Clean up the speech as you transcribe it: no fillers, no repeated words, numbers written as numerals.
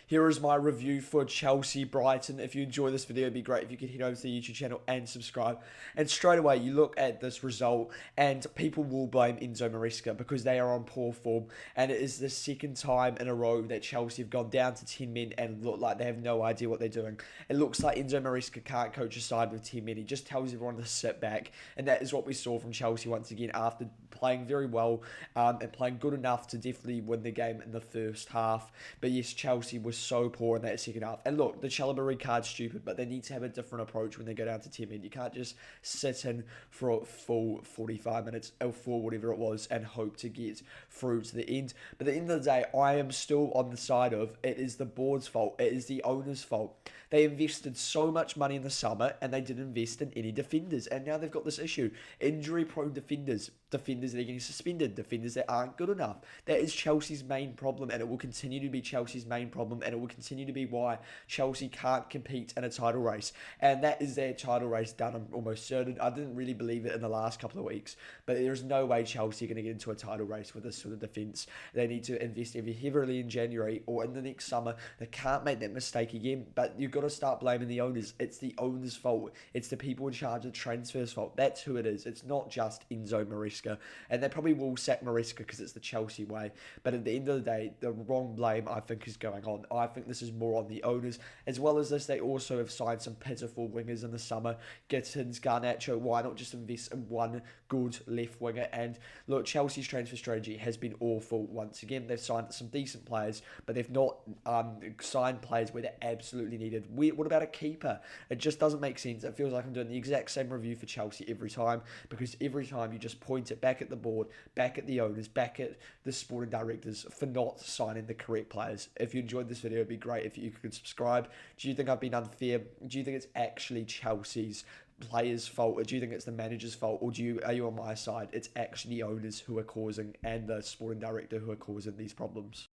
Here is my review for Chelsea Brighton. If you enjoy this video, it'd be great if you could head over to the YouTube channel and subscribe. And straight away, you look at this result, and people will blame Enzo Maresca because they are on poor form. And it is the second time in a row that Chelsea have gone down to 10 men and look like they have no idea what they're doing. It looks like Enzo Maresca can't coach a side with 10 men. He just tells everyone to sit back. And that is what we saw from Chelsea once again after playing very well and playing good enough to definitely win the game in the first half. But yes, Chelsea was so poor in that second half. And look, the Chalobah card's stupid, but they need to have a different approach when they go down to 10 men. You can't just sit in for a full 45 minutes or for whatever it was and hope to get through to the end. But at the end of the day, I am still on the side of it is the board's fault. It is the owner's fault. They invested so much money in the summer and they didn't invest in any defenders. And now they've got this issue. Injury-prone defenders. Defenders that are getting suspended. Defenders that aren't good enough. That is Chelsea's main problem, and it will continue to be Chelsea's main problem, and it will continue to be why Chelsea can't compete in a title race. And that is their title race done, I'm almost certain. I didn't really believe it in the last couple of weeks, but there's no way Chelsea are going to get into a title race with this sort of defence. They need to invest either heavily in January or in the next summer. They can't make that mistake again, but you've got to start blaming the owners. It's the owners' fault. It's the people in charge of transfers' fault. That's who it is. It's not just Enzo Maresca, and they probably will sack Maresca because it's the Chelsea way, but at the end of the day, the wrong blame, I think, is going on. I think this is more on the owners. As well as this, they also have signed some pitiful wingers in the summer. Gittins, Garnacho, why not just invest in one good left winger? And look, Chelsea's transfer strategy has been awful once again. They've signed some decent players, but they've not signed players where they're absolutely needed. What about a keeper? It just doesn't make sense. It feels like I'm doing the exact same review for Chelsea every time, because every time you just point it back at the board, back at the owners, back at the sporting directors for not signing the correct players. If you enjoyed this video, it'd be great if you could subscribe. Do you think I've been unfair? Do you think it's actually Chelsea's players' fault, or do you think it's the manager's fault, or are you on my side? It's actually the owners who are causing and the sporting director who are causing these problems.